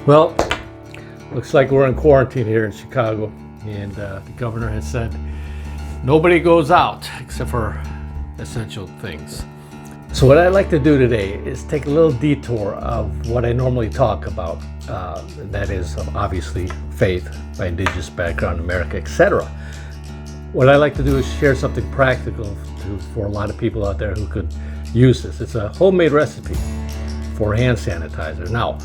Well, looks like we're in quarantine here in Chicago, and the governor has said nobody goes out except for essential things. So what I'd like to do today is take a little detour of what I normally talk about. That is obviously faith, my Indigenous background, America, etc. What I like to do is share something practical for a lot of people out there who could use this. It's a homemade recipe for hand sanitizer. Now,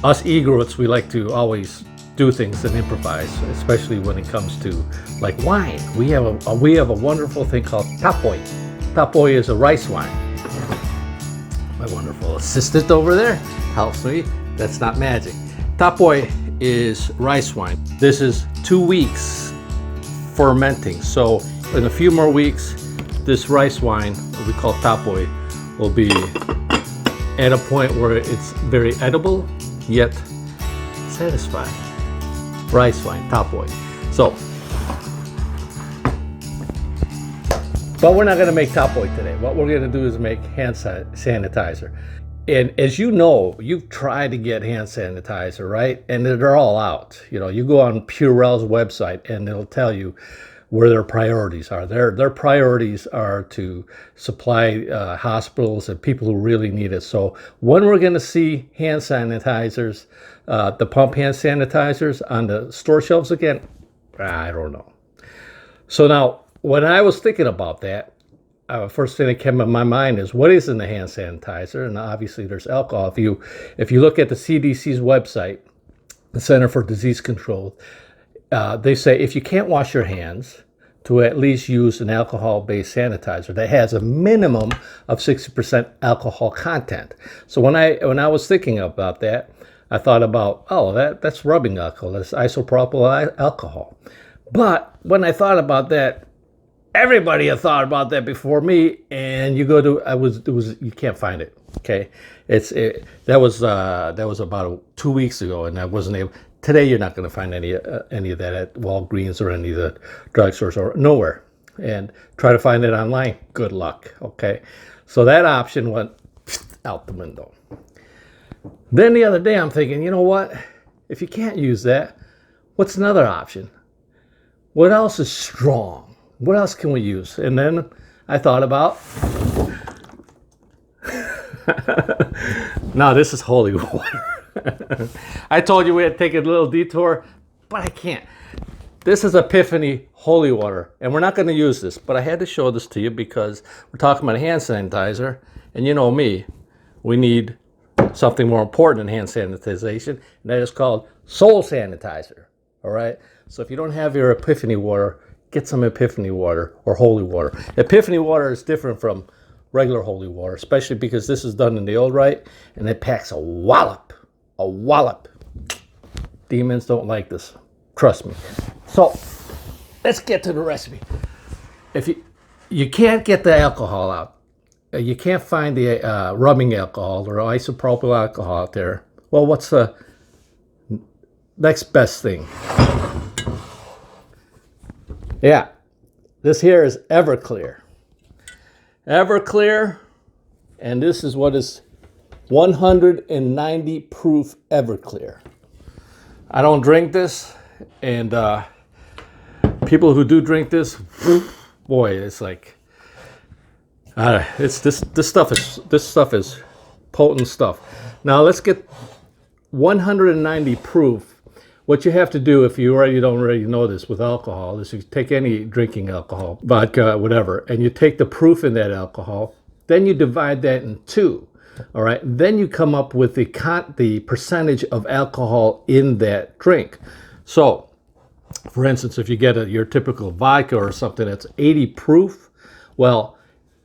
us egrets, we like to always do things and improvise, especially when it comes to like wine. We have a wonderful thing called Cowboy. Cowboy is a rice wine. My wonderful assistant over there helps me. That's not magic. Cowboy is rice wine. This is 2 weeks fermenting. So in a few more weeks, this rice wine, what we call Cowboy, will be at a point where it's very edible, yet satisfying. Rice wine, Cowboy. So, but we're not going to make Cowboy today. What we're going to do is make hand sanitizer. And as you know, you've tried to get hand sanitizer, right? And they're all out. You know, you go on Purell's website and it'll tell you where their priorities are. Their priorities are to supply hospitals and people who really need it. So when we're going to see hand sanitizers, the pump hand sanitizers on the store shelves again, I don't know. So now, when I was thinking about that, first thing that came in my mind is what is in the hand sanitizer? And obviously there's alcohol. If you look at the CDC's website, the Center for Disease Control, they say if you can't wash your hands, to at least use an alcohol-based sanitizer that has a minimum of 60% alcohol content. So when I was thinking about that, I thought about, that's rubbing alcohol, that's isopropyl alcohol. But when I thought about that, everybody had thought about that before me, and you go to you can't find it. Okay, that was about 2 weeks ago, and I wasn't able. Today, you're not going to find any of that at Walgreens or any of the drugstores or nowhere. And try to find it online. Good luck. Okay, so that option went out the window. Then the other day, I'm thinking, you know what? If you can't use that, what's another option? What else is strong? What else can we use? And then I thought about, now this is holy water. I told you we had to take a little detour, but I can't. This is Epiphany holy water, and we're not going to use this, but I had to show this to you because we're talking about hand sanitizer, and you know me, we need something more important than hand sanitization, and that is called soul sanitizer, all right? So if you don't have your Epiphany water, get some Epiphany water or holy water. Epiphany water is different from regular holy water, especially because this is done in the old rite, and it packs a wallop. A wallop. Demons don't like this. Trust me. So, let's get to the recipe. If you can't get the alcohol out, you can't find the rubbing alcohol or isopropyl alcohol out there, well, what's the next best thing? Yeah, this here is Everclear. Everclear, and this is what is 190 proof Everclear. I don't drink this, and people who do drink this, boy, it's like, it's this stuff is potent stuff. Now let's get 190 proof. What you have to do, if you don't already know this with alcohol, is you take any drinking alcohol, vodka, whatever, and you take the proof in that alcohol, then you divide that in two. All right, then you come up with the percentage of alcohol in that drink. So, for instance, if you get your typical vodka or something that's 80 proof, well,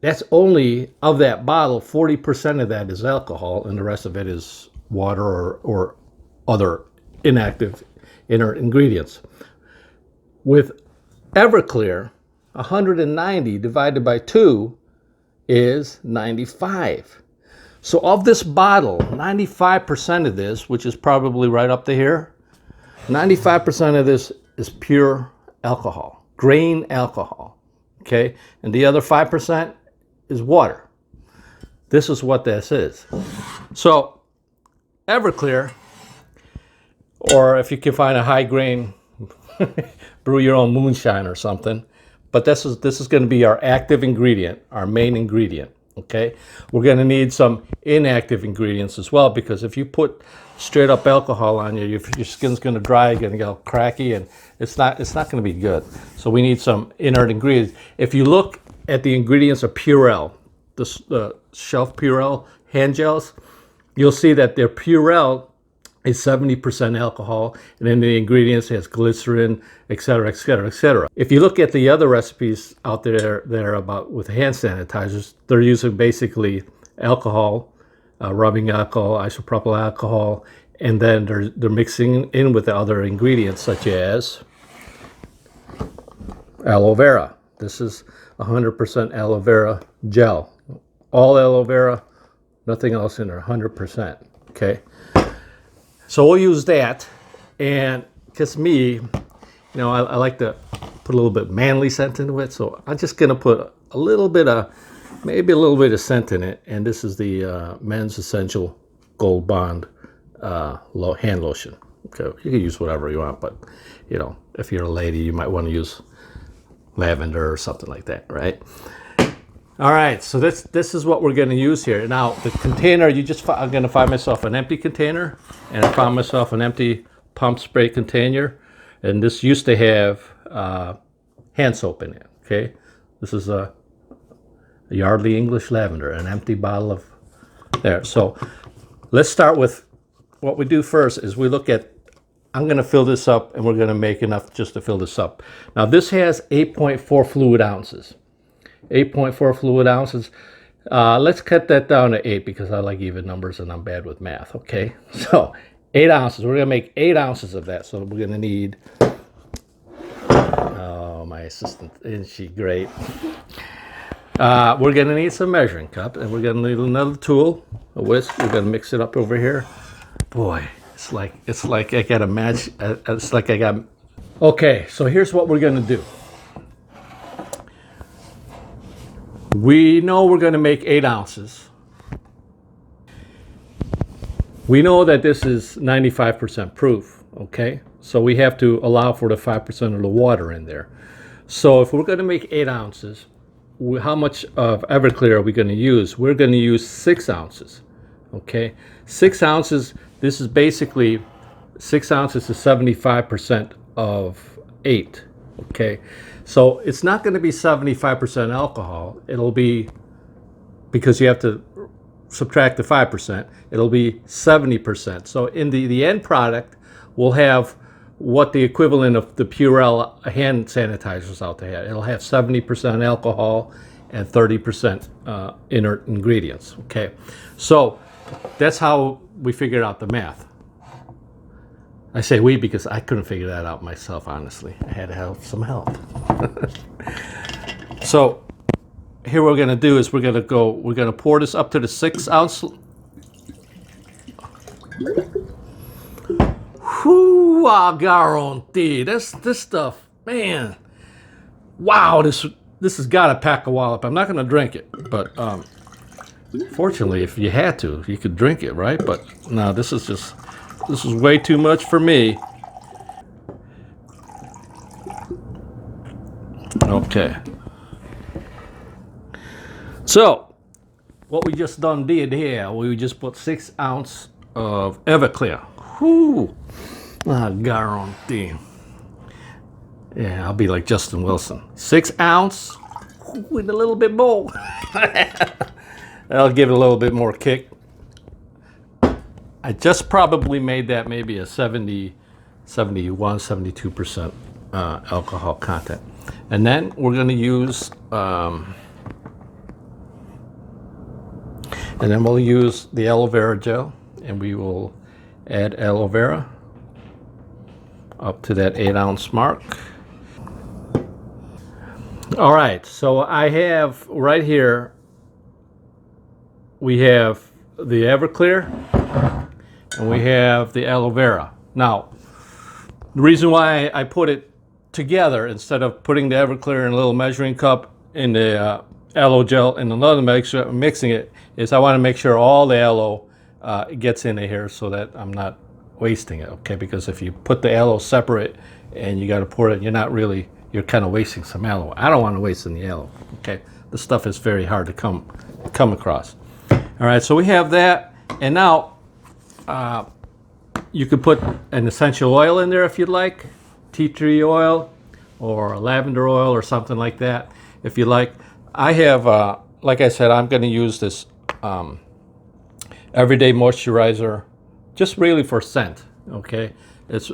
that's only, of that bottle, 40% of that is alcohol, and the rest of it is water or other inactive inert ingredients. With Everclear, 190 divided by 2 is 95. So of this bottle, 95% of this, which is probably right up to here, 95% of this is pure alcohol, grain alcohol, okay? And the other 5% is water. This is what this is. So Everclear or if you can find a high grain, brew your own moonshine or something. But this is going to be our active ingredient, our main ingredient. Okay, we're going to need some inactive ingredients as well, because if you put straight up alcohol on you, your skin's going to dry, going to get all cracky, and it's not going to be good. So we need some inert ingredients. If you look at the ingredients of Purell, the shelf Purell hand gels, you'll see that their Purell is 70% alcohol, and then the ingredients has glycerin, etc., etc., etc. If you look at the other recipes out there that are about with hand sanitizers, they're using basically alcohol, rubbing alcohol, isopropyl alcohol, and then they're mixing in with the other ingredients such as aloe vera. This is 100% aloe vera gel, all aloe vera, nothing else in there, 100%. Okay. So we'll use that, and just me, I like to put a little bit manly scent into it, so I'm just gonna put a little bit of, maybe a little bit of scent in it, and this is the Men's Essential Gold Bond hand lotion. Okay, you can use whatever you want, but if you're a lady, you might want to use lavender or something like that, right? All right, so this is what we're going to use here. Now, the container, I'm going to find myself an empty container, and I found myself an empty pump spray container, and this used to have hand soap in it, okay? This is a Yardley English Lavender, an empty bottle of there. So let's start with what we do first is we look at, I'm going to fill this up, and we're going to make enough just to fill this up. Now, this has 8.4 fluid ounces. 8.4 fluid ounces. Let's cut that down to 8 because I like even numbers and I'm bad with math. Okay, so 8 ounces. We're gonna make 8 ounces of that. So we're gonna need. Oh, my assistant, isn't she great? We're gonna need some measuring cup, and we're gonna need another tool, a whisk. We're gonna mix it up over here. Boy, it's like I got a match. It's like I got. Okay, so here's what we're gonna do. We know we're going to make 8 ounces. We know that this is 95% proof, okay? So we have to allow for the 5% of the water in there. So if we're going to make 8 ounces, how much of Everclear are we going to use? We're going to use 6 ounces, okay? 6 ounces, this is basically 6 ounces to 75% of 8, okay? So it's not going to be 75% alcohol. It'll be, because you have to subtract the 5%, it'll be 70%. So in the end product, we'll have what the equivalent of the Purell hand sanitizers out there. It'll have 70% alcohol and 30% inert ingredients, okay? So that's how we figured out the math. I say we because I couldn't figure that out myself, honestly. I had to have some help. So here what we're gonna do is we're gonna pour this up to the 6 ounce. Whoo, guarantee. This stuff, man. Wow, this has gotta pack a wallop. I'm not gonna drink it, but fortunately, if you had to, you could drink it, right? But no, this is way too much for me. Okay. So, what we just did here, we just put 6 ounces of Everclear. Whoo! Guarantee. Yeah, I'll be like Justin Wilson. 6 ounce with a little bit more. That'll give it a little bit more kick. I just probably made that maybe a 71, 72% alcohol content. And then we're going to use, and then we'll use the aloe vera gel, and we will add aloe vera up to that 8 ounce mark. All right, so I have right here, we have the Everclear, and we have the aloe vera. Now, the reason why I put it together instead of putting the Everclear in a little measuring cup and the aloe gel in another mixing it is I want to make sure all the aloe gets in here so that I'm not wasting it, okay? Because if you put the aloe separate and you got to pour it, you're kind of wasting some aloe. I don't want to waste any aloe, okay? The stuff is very hard to come across. All right, so we have that, and now you could put an essential oil in there if you'd like, tea tree oil or lavender oil or something like that if you like. I have, like I said, I'm going to use this everyday moisturizer just really for scent, okay? It's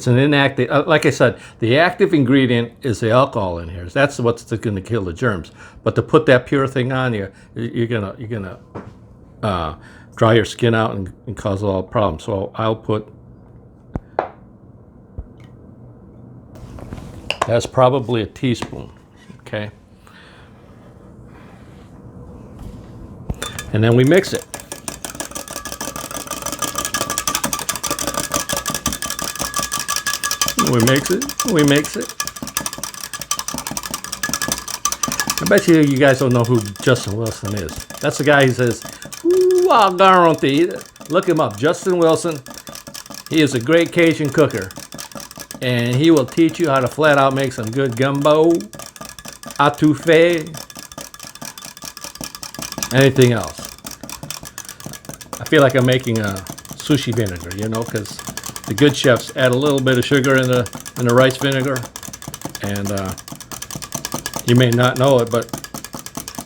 an inactive, like I said, the active ingredient is the alcohol in here. That's what's going to kill the germs. But to put that pure thing on you, you're gonna dry your skin out and cause a lot of problems. So I'll put, that's probably a teaspoon, okay? And then we mix it. We mix it. I bet you guys don't know who Justin Wilson is. That's the guy who says, "Ooh, I'll guarantee." Look him up, Justin Wilson. He is a great Cajun cooker, and he will teach you how to flat out make some good gumbo, etouffee, anything else. I feel like I'm making a sushi vinegar, you know, because the good chefs add a little bit of sugar in the rice vinegar, and you may not know it, but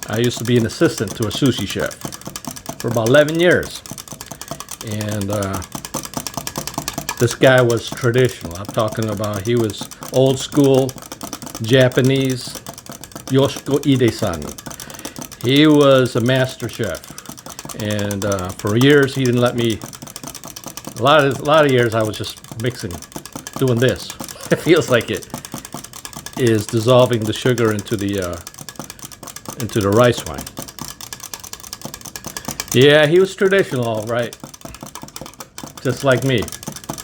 I used to be an assistant to a sushi chef for about 11 years, and this guy was traditional. I'm talking about he was old school Japanese, Yoshiko Ide-san. He was a master chef, and for years he didn't let me. A lot of years I was just mixing, doing this. It feels like it is dissolving the sugar into the rice wine. Yeah, he was traditional, all right. Just like me,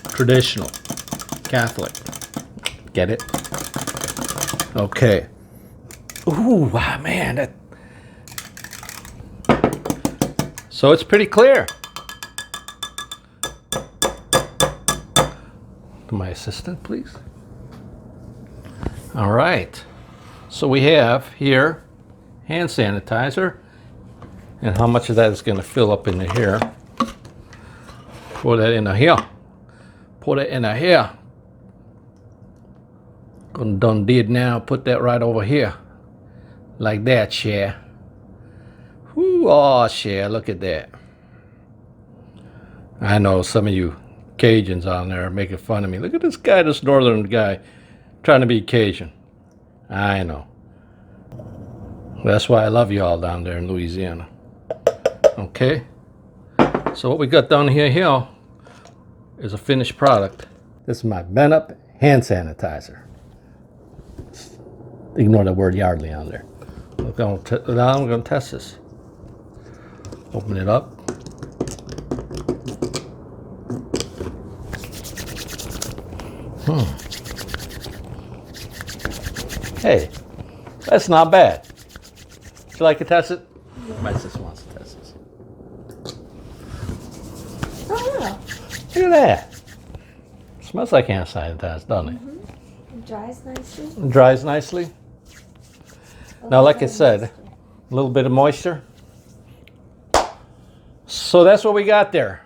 traditional, Catholic. Get it? Okay. Ooh, wow, man. So it's pretty clear. My assistant, please. All right, so we have here hand sanitizer, and how much of that is going to fill up into here? Pour that in here. Pour that in here. Gonna done did now. Put that right over here, like that, Cher. Whoo, oh, Cher, look at that. I know some of you Cajuns on there making fun of me. Look at this guy, this northern guy, trying to be Cajun. I know. That's why I love you all down there in Louisiana. Okay. So what we got down here is a finished product. This is my BenUp hand sanitizer. Ignore the word Yardley on there. Now I'm going to test this. Open it up. Hey, that's not bad. Would you like to test it? My sister wants to test this. Oh, yeah. Look at that. Smells like hand sanitizer, doesn't it? Mm-hmm. It dries nicely. It dries nicely. Now, like I said, a little bit of moisture. So that's what we got there.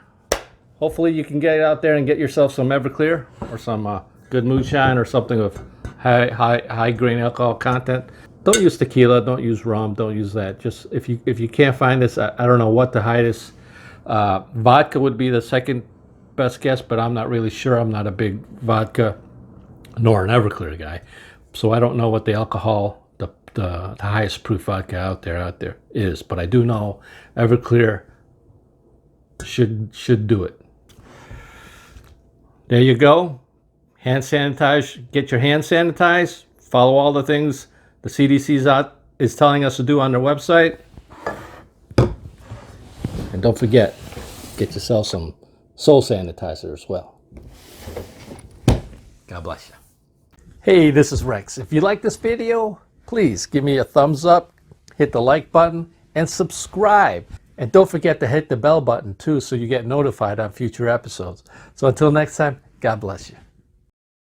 Hopefully you can get out there and get yourself some Everclear or some good moonshine or something with high grain alcohol content. Don't use tequila, don't use rum, don't use that. Just if you can't find this, I don't know what to hide this. Vodka would be the second best guess, but I'm not really sure. I'm not a big vodka nor an Everclear guy, so I don't know what the alcohol, the highest proof vodka out there is. But I do know Everclear should do it. There you go. Hand sanitize. Get your hand sanitized. Follow all the things the CDC is telling us to do on their website. And don't forget, get yourself some soul sanitizer as well. God bless you. Hey, this is Rex. If you like this video, please give me a thumbs up, hit the like button, and subscribe. And don't forget to hit the bell button too so you get notified on future episodes. So until next time, God bless you.